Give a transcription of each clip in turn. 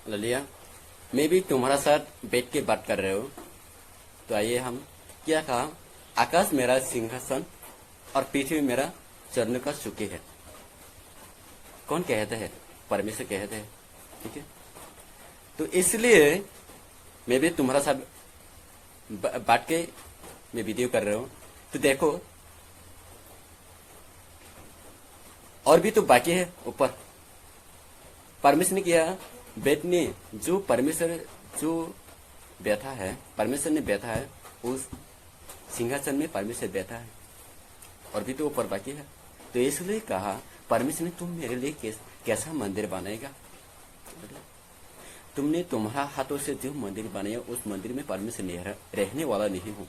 ललिया, मैं भी तुम्हारा साथ बैठ के बात कर रहे हो। तो आइए हम क्या कहा, आकाश मेरा सिंहासन और पृथ्वी मेरा चरण का सुखी है। कौन कहते हैं? परमेश्वर कहते हैं। ठीक है, तो इसलिए मैं भी तुम्हारा साथ बात के मैं वीडियो कर रहा हूं। तो देखो, और भी तो बाकी है ऊपर। परमेश्वर ने किया बैठने, जो परमेश्वर जो बैठा है, परमेश्वर ने बैठा है उस सिंहासन में, परमेश्वर बैठा है और भी तो ऊपर बाकी है। तो इसलिए कहा परमेश्वर ने, तुम मेरे लिए कैसा मंदिर बनाएगा? तुमने तुम्हारा हाथों से जो मंदिर बनाया उस मंदिर में परमेश्वर रहने वाला नहीं हूं।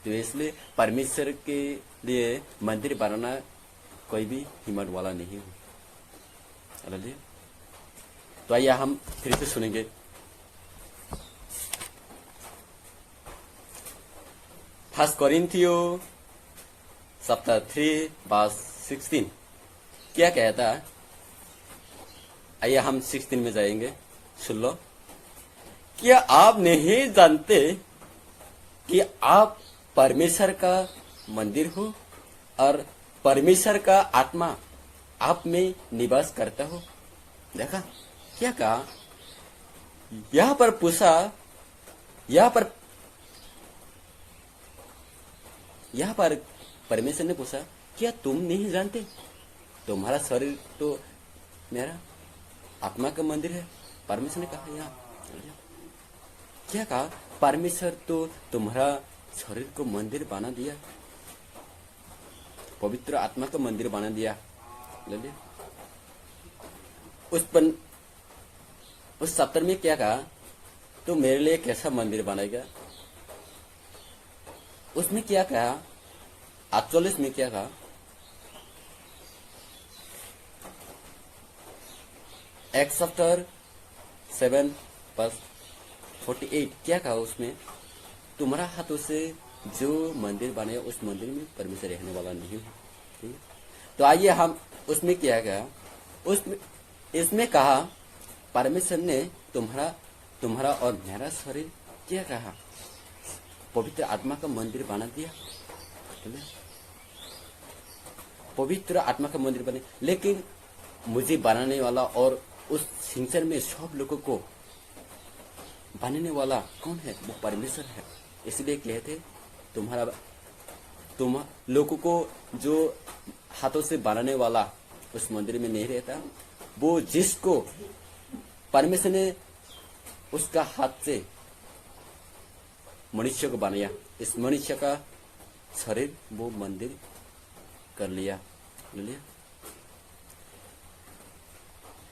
तो इसलिए परमेश्वर के लिए मंदिर बनाना कोई भी हिम्मत वाला नहीं हूं। तो आइए हम फिर से सुनेंगे। फर्स्ट कोरिन्थियो चैप्टर 3 वर्स 16 क्या कहता है? आइए हम 16 में जाएंगे, सुन लो। क्या आप नहीं जानते कि आप परमेश्वर का मंदिर हो और परमेश्वर का आत्मा आप में निवास करता हो? देखा क्या कहा? यहां पर पूछा, यहां पर परमेश्वर ने पूछा, क्या तुम नहीं जानते तुम्हारा शरीर तो मेरा आत्मा का मंदिर है? परमेश्वर ने कहा यहाँ क्या कहा? परमेश्वर तो तुम्हारा शरीर को मंदिर बना दिया, पवित्र आत्मा का मंदिर बना दिया। उस सप्ताह में क्या कहा? तो मेरे लिए कैसा मंदिर बनाएगा? उसमें क्या कहा? 48 में क्या कहा? एक्स चैप्टर 7 वर्स 48 क्या कहा उसमें? तुम्हारा हाथों से जो मंदिर बनाया उस मंदिर में परमेश्वर रहने वाला नहीं है। तो आइए हम उसमें क्या कहा? उसमें इसमें कहा परमेश्वर ने तुम्हारा और मेरा शरीर क्या कहा? पवित्र आत्मा का मंदिर बना दिया। पवित्र आत्मा का मंदिर बने, लेकिन मुझे बनाने वाला और उस सिंहासन में सब लोगों को बनाने वाला कौन है? वो परमेश्वर है। इसलिए कहते तुम लोगों को जो हाथों से बनाने वाला उस मंदिर में नहीं रहता, वो जिसको परमेश्वर ने उसका हाथ से मनुष्य को बनाया, इस मनुष्य का शरीर वो मंदिर कर लिया।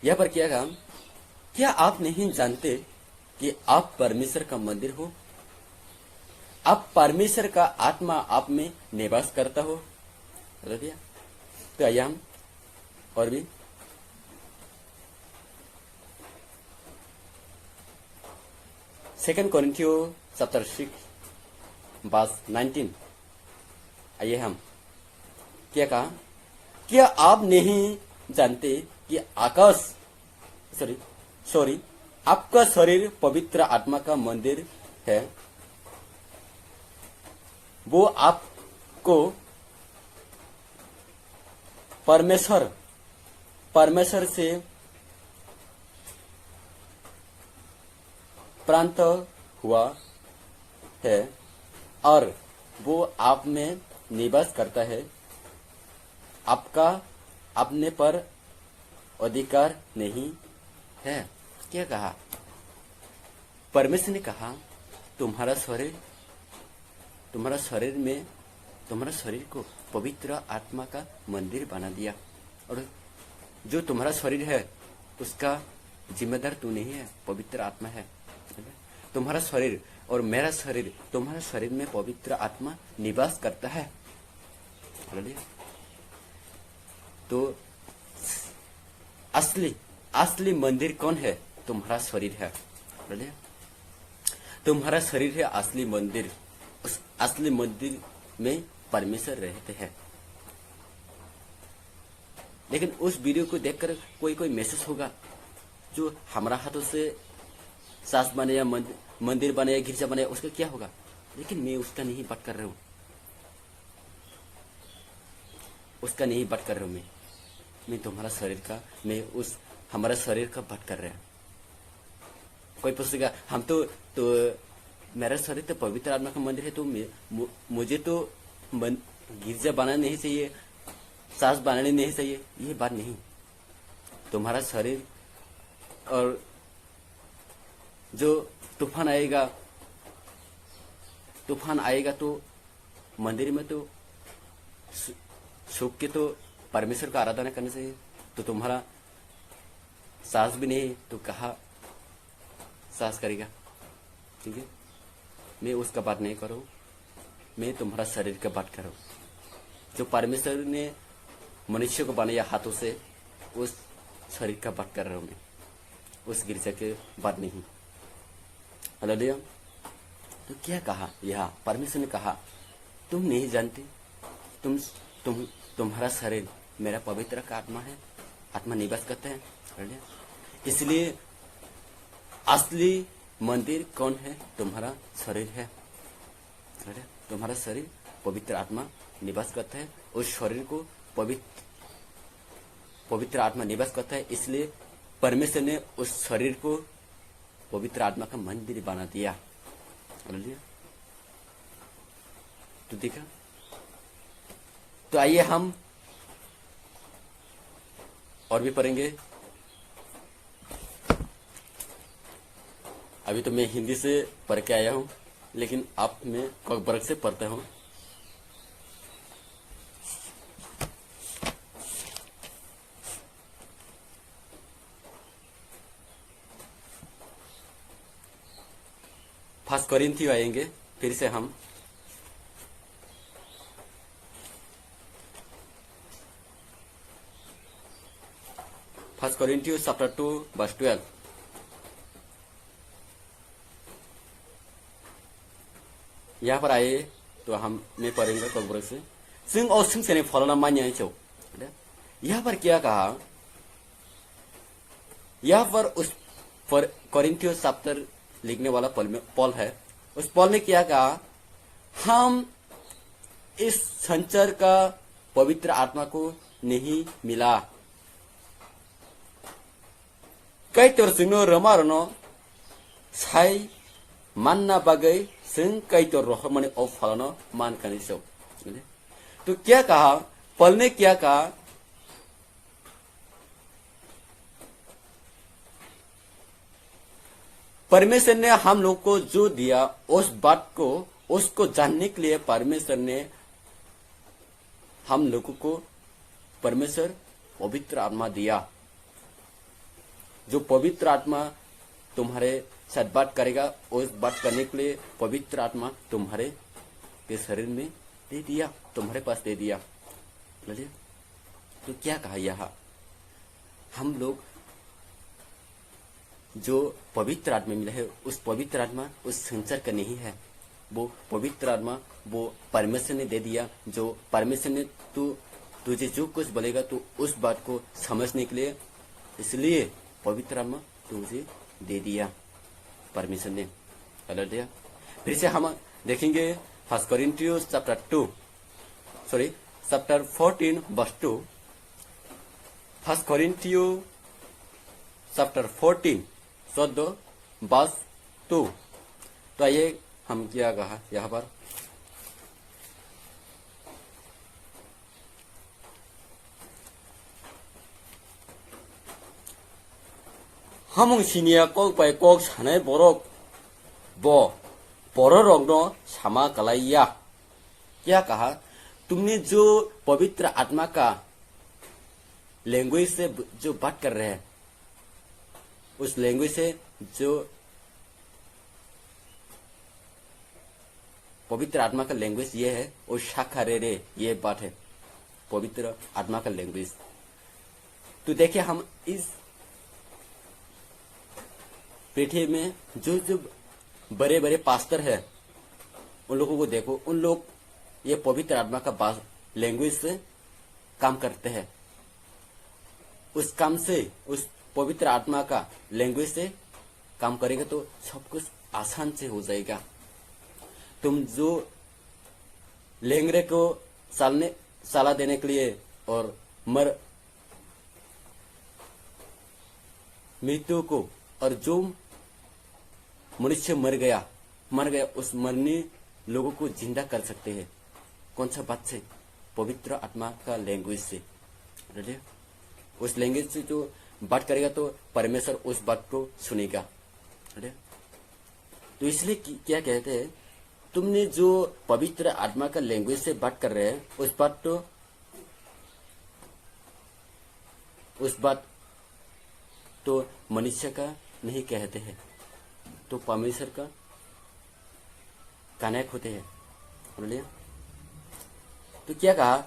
यह पर क्या कहा? क्या आप नहीं जानते कि आप परमेश्वर का मंदिर हो? आप परमेश्वर का आत्मा आप में निवास करता हो। तो आइए हम और भी सेकंड कोरिन्थियो चैप्टर 6 वर्स 19 आइए हम क्या कहा? क्या आप नहीं जानते कि आपका शरीर पवित्र आत्मा का मंदिर है, वो आपको परमेश्वर से प्राप्त हुआ है और वो आप में निवास करता है। आपका अपने पर अधिकार नहीं है। क्या कहा? परमेश्वर ने कहा तुम्हारा शरीर को पवित्र आत्मा का मंदिर बना दिया, और जो तुम्हारा शरीर है उसका जिम्मेदार तू नहीं है, पवित्र आत्मा है। तुम्हारा शरीर और मेरा शरीर, तुम्हारा शरीर में पवित्र आत्मा निवास करता है। तो असली मंदिर कौन है? तुम्हारा शरीर है। तुम्हारा शरीर है असली मंदिर। उस असली मंदिर में परमेश्वर रहते हैं। लेकिन उस वीडियो को देखकर कोई कोई मैसेज होगा जो हमारा हाथों से सास बने या मंदिर बने या गिरजा बने, उसका क्या होगा? लेकिन मैं उसका नहीं बात कर रहा हूँ, उसका नहीं बात कर रहा हूँ। मैं तुम्हारा शरीर का, मैं उस हमारा शरीर का बात कर रहा हूँ। कोई पूछेगा हम तो मेरा शरीर तो पवित्र आत्मा का मंदिर है, तो मुझे तो गिरजा बनाना नहीं चाहिए, सास बनानी नहीं चाहिए। ये बात नहीं। तुम्हारा शरीर और जो तूफान आएगा तो मंदिर में तो सूख के तो परमेश्वर का आराधना करना चाहिए। तो तुम्हारा सास भी नहीं तो कहा सास करेगा? ठीक है, मैं उसका बात नहीं कर रहा हूँ, मैं तुम्हारा शरीर का बात कर रहा हूँ। जो परमेश्वर ने मनुष्य को बनाया हाथों से, उस शरीर का बात कर रहा हूँ मैं, उस गिरजा के बात नहीं। हालेलुया। तो क्या कहा यहाँ? परमेश्वर ने कहा तुम नहीं जानते, तुम्हारा शरीर मेरा पवित्र का आत्मा है, आत्मा निवास करता है। हालेलुया। इसलिए असली मंदिर कौन है? तुम्हारा शरीर है। तुम्हारा शरीर पवित्र आत्मा निवास करता है, उस शरीर को पवित्र आत्मा निवास करता है। इसलिए परमेश्वर ने उस शरीर को पवित्र आत्मा का मंदिर बना दिया। तो देखा। तो आइए हम और भी पढ़ेंगे। अभी तो मैं हिंदी से पढ़ के आया हूं, लेकिन आप मैं वर्ग से पढ़ता हूं। फर्स्ट कोरिन्थियों आएंगे फिर से हम। फर्स्ट कोरिन्थियों चैप्टर 2 वर्स 12। यहाँ पर आए तो हम मैं पढ़ेंगे कब्र से सिंह और सिंह से फलना मान्य चौ। यहाँ पर क्या कहा? यहाँ पर उस कोरिन्थियों चैप्टर लिखने वाला पॉल है। उस पॉल ने क्या कहा? हम इस संचार का पवित्र आत्मा को नहीं मिला। कई तौर सिंह रमारनो छाई मानना बागै सिंह कई तौर रोह मने ओ फलनो मान करने से। तो क्या कहा पॉल ने? क्या कहा? परमेश्वर ने हम लोग को जो दिया उस बात को, उसको जानने के लिए परमेश्वर ने हम लोगों को परमेश्वर पवित्र आत्मा दिया। जो पवित्र आत्मा तुम्हारे साथ बात करेगा, उस बात करने के लिए पवित्र आत्मा तुम्हारे के शरीर में दे दिया, तुम्हारे पास दे दिया। तो क्या कहा यहाँ? हम लोग जो पवित्र आत्मा मिला है, उस पवित्र आत्मा उस संसार का नहीं है। वो पवित्र आत्मा वो परमेश्वर ने दे दिया। जो परमेश्वर ने तुझे जो कुछ बोलेगा तो उस बात को समझने के लिए, इसलिए पवित्र आत्मा तुझे दे दिया परमेश्वर ने। हालेलुया। फिर से हम देखेंगे फर्स्ट कोरिन्थियों चैप्टर 14 वर्स 2। फर्स्ट कोरिन्थियों चैप्टर 14 14 वर्स 2। तो आइए हम क्या कहा यहाँ पर? हामुं सिनिया कल पाई कक सानाय बरक बो बरो रंगनो सामा कलाइया। क्या कहा? तुमने जो पवित्र आत्मा का लैंग्वेज से जो बात कर रहे हैं, उस लैंग्वेज से जो पवित्र आत्मा का लैंग्वेज ये है, वो शाखा रे ये बात है पवित्र आत्मा का लैंग्वेज। तो देखिए हम इस पृथ्वी में जो बड़े बड़े पास्टर है, उन लोगों को देखो, उन लोग ये पवित्र आत्मा का लैंग्वेज से काम करते हैं। उस काम से, उस पवित्र आत्मा का लैंग्वेज से काम करेगा तो सब कुछ आसान से हो जाएगा। तुम जो लेंगरे को साला देने के लिए और मृत्यु को, और जो मनुष्य मर गया उस मरने लोगों को जिंदा कर सकते हैं। कौन सा बात से? पवित्र आत्मा का लैंग्वेज से। उस लैंग्वेज से जो बात करेगा तो परमेश्वर उस बात को सुनेगा। तो इसलिए क्या कहते हैं, तुमने जो पवित्र आत्मा का लैंग्वेज से बात कर रहे हैं उस बात तो मनुष्य का नहीं कहते हैं, तो परमेश्वर का कनेक्ट होते हैं। बोलिए तो क्या कहा,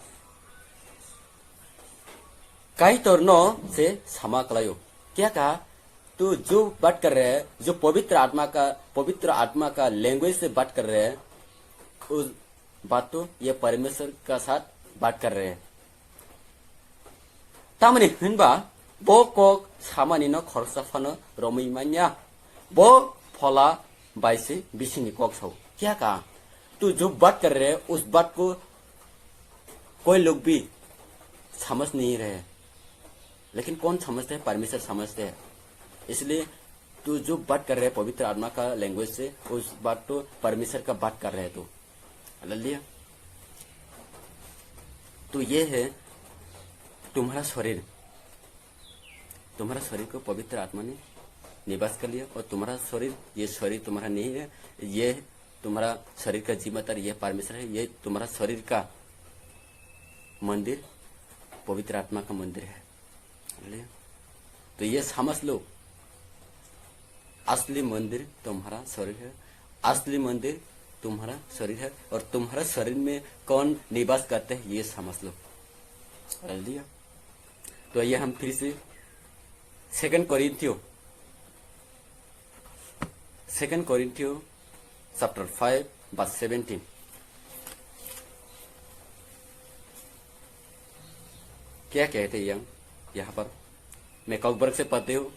कई तोरनों से क्षमा कलायो। क्या कहा, तो जो बात कर रहे हैं, जो पवित्र आत्मा का लैंग्वेज से बात कर रहे हैं, उस बात तो ये परमेश्वर का साथ बात कर रहे हैं। तामने हिनबा बो कोक सामानी न खरसाफानो रमीमान्या बो फला बाइसे बिसिनी कोक सौ। क्या कहा, तो जो बात कर रहे हैं उस बात को कोई लोग भी समझ नहीं रहे, लेकिन कौन समझते हैं? परमेश्वर समझते हैं। इसलिए तो जो बात कर रहे हैं पवित्र आत्मा का लैंग्वेज से, उस बात तो परमेश्वर का बात कर रहे हैं। तो हालेलुया। तो ये है तुम्हारा शरीर को पवित्र आत्मा ने निवास कर लिया, और तुम्हारा शरीर, ये शरीर तुम्हारा नहीं है, ये तुम्हारा शरीर का जिम्मेदार ये परमेश्वर है। ये तुम्हारा शरीर का मंदिर पवित्र आत्मा का मंदिर है। तो ये समझ लो, असली मंदिर तुम्हारा शरीर है, असली मंदिर तुम्हारा शरीर है, और तुम्हारा शरीर में कौन निवास करते हैं ये समझ लो। हालेलुया। तो ये हम फिर से 2 कोरिन्थियो चैप्टर 5 वर्स 17 क्या कहते हैं यहाँ पर? मैं कॉकबर्ग से पढ़ते हूँ,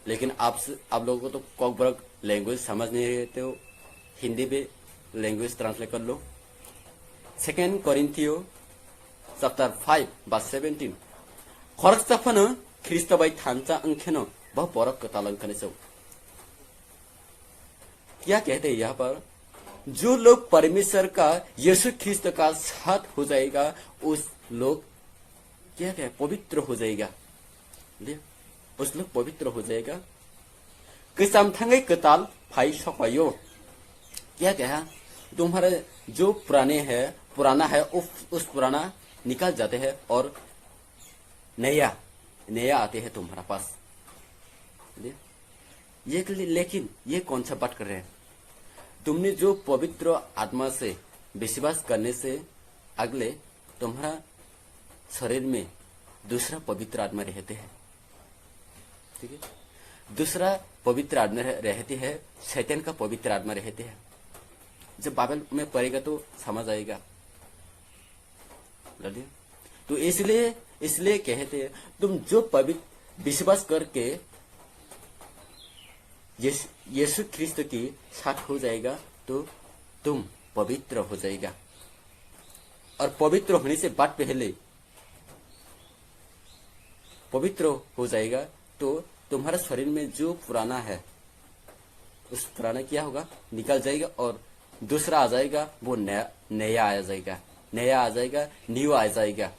लेकिन आप लोगों को तो कॉकबर्ग लैंग्वेज समझ नहीं रहते हो, हिंदी में लैंग्वेज ट्रांसलेट कर लो। 2 कोरिन्थियो चैप्टर 5 वर्स 17 खरकसाफानो ख्रिस्टबाई थानचा अंखेनो बहु परक कतालंकने सौ। क्या कहते हैं यहाँ पर? जो लोग परमेश्वर का, यीशु ख्रिस्त का साथ हो जाएगा, उस लोग क्या क्या पवित्र हो जाएगा। उस लोग पवित्र हो जाएगा। किसाम थंगे कताल भाई सफायो। क्या कहा, तुम्हारे जो पुराना है उस पुराना निकाल जाते हैं और नया आते हैं तुम्हारा पास। ये लेकिन ये कौन सा बात कर रहे हैं? तुमने जो पवित्र आत्मा से विश्वास करने से अगले तुम्हारा शरीर में दूसरा पवित्र आत्मा रहते हैं। ठीक है, दूसरा पवित्र आत्मा रहते हैं, शैतान का पवित्र आत्मा रहते हैं। जब बाइबल में पढ़ेगा तो समझ आएगा। तो इसलिए कहते हैं, तुम जो पवित्र विश्वास करके यीशु ख्रिस्त की साथ हो जाएगा तो तुम पवित्र हो जाएगा। और पवित्र होने से बाद पहले पवित्र हो जाएगा तो तुम्हारे शरीर में जो पुराना है उस पुराना क्या होगा, निकल जाएगा, और दूसरा आ जाएगा, वो नया आ जाएगा, न्यू आ जाएगा।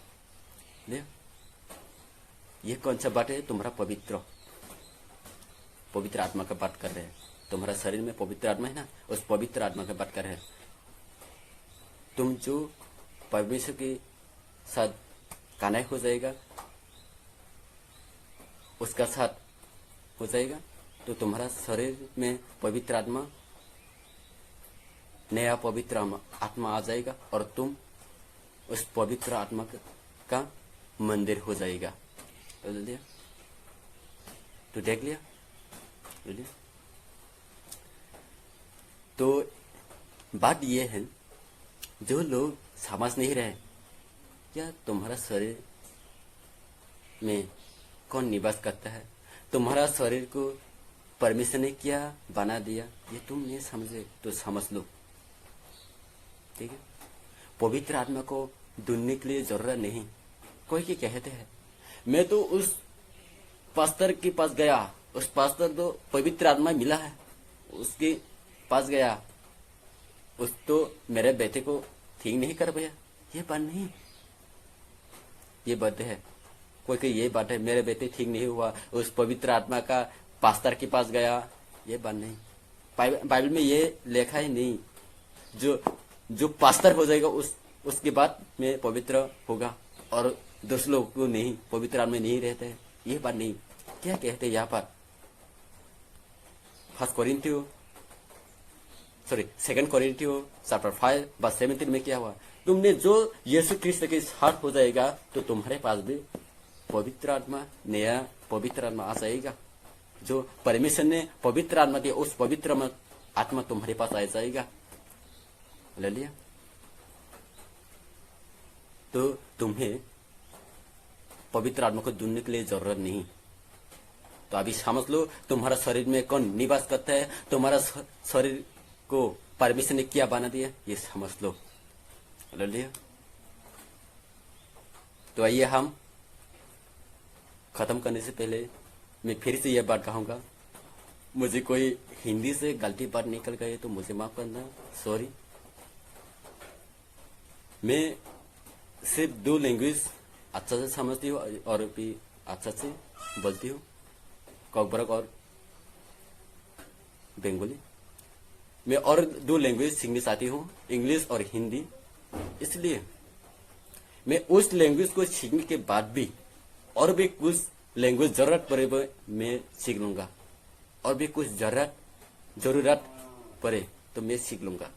ये कौन सा बात है? तुम्हारा पवित्र आत्मा का बात कर रहे हैं। तुम्हारा शरीर में पवित्र आत्मा है ना, उस पवित्र आत्मा का बात कर रहे हैं। तुम जो परमेश्वर के साथ कनेक्ट हो जाएगा, उसका साथ हो जाएगा, तो तुम्हारा शरीर में पवित्र आत्मा, नया पवित्र आत्मा आ जाएगा, और तुम उस पवित्र आत्मा का मंदिर हो जाएगा। तो देख लिया। तो बात यह है, जो लोग समझ नहीं रहे, क्या तुम्हारा शरीर में कौन निवास करता है? तुम्हारा शरीर को परमेश्वर ने क्या बना दिया, ये तुम नहीं समझे तो समझ लो। ठीक है, पवित्र आत्मा को ढूंढने के लिए जरूरत नहीं। कोई के कहते हैं मैं तो उस पास्टर के पास गया, उस पास्टर तो पवित्र आत्मा मिला है, उसके पास गया, उस तो मेरे बेटे को ठीक नहीं कर पाया। ये बात नहीं, ये बात है। कोई कोई ये बात है मेरे बेटे ठीक नहीं हुआ, उस पवित्र आत्मा का पास्टर के पास गया, ये बात नहीं। बाइबल में ये लिखा है नहीं, जो पास्टर हो जाएगा उसके बाद में पवित्र होगा और दूसरे लोग को नहीं, पवित्र आत्मा नहीं रहते हैं, ये बात नहीं। क्या कहते हैं यहाँ पर? सेकंड कोरिन्थियो चैप्टर 5 वर्स 17 में क्या हुआ? तुमने जो यीशु क्रिस्त के साथ हो जाएगा तो तुम्हारे पास भी पवित्र आत्मा, नया पवित्र आत्मा आ जाएगा। जो परमेश्वर ने पवित्र आत्मा दिया, उस पवित्र आत्मा तुम्हारे पास आ जाएगा। ले लिया? तो तुम्हें पवित्र आत्मा को ढूंढने के लिए जरूरत नहीं। तो अभी समझ लो तुम्हारा शरीर में कौन निवास करता है, तुम्हारा शरीर को परमेश्वर ने क्या बना दिया, ये समझ लो। ले लिया? तो आइए हम खत्म करने से पहले मैं फिर से यह बात कहूंगा, मुझे कोई हिंदी से गलती बात निकल गई तो मुझे माफ करना, सॉरी। मैं सिर्फ 2 लैंग्वेज अच्छा से समझती हूँ और भी अच्छा से बोलती हूँ, कॉकबरक और बंगाली। मैं और 2 लैंग्वेज सीखनी चाहती हूँ, इंग्लिश और हिंदी। इसलिए मैं उस लैंग्वेज को सीखने के बाद भी और भी कुछ लैंग्वेज जरूरत पड़े मैं सीख लूंगा, और भी कुछ जरूरत पड़े तो मैं सीख लूंगा।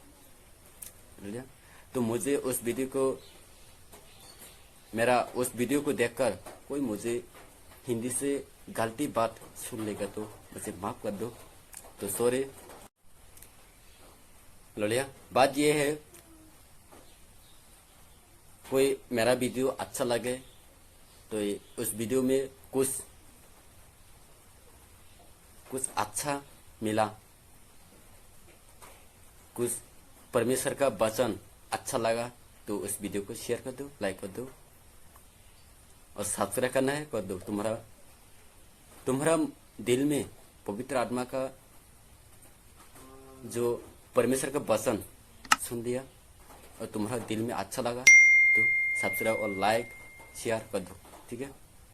तो मुझे उस वीडियो को देखकर कोई मुझे हिंदी से गलती बात सुन लेगा तो मुझे माफ कर दो, तो सॉरी। लोलिया, बात ये है, कोई मेरा वीडियो अच्छा लगे तो उस वीडियो में कुछ अच्छा मिला, कुछ परमेश्वर का वचन अच्छा लगा तो उस वीडियो को शेयर कर दो, लाइक कर दो, और सब्सक्राइब करना है कर दो। तुम्हारा दिल में पवित्र आत्मा का जो परमेश्वर का वचन सुन लिया और तुम्हारा दिल में अच्छा लगा तो सब्सक्राइब और लाइक शेयर कर दो, ठीक है।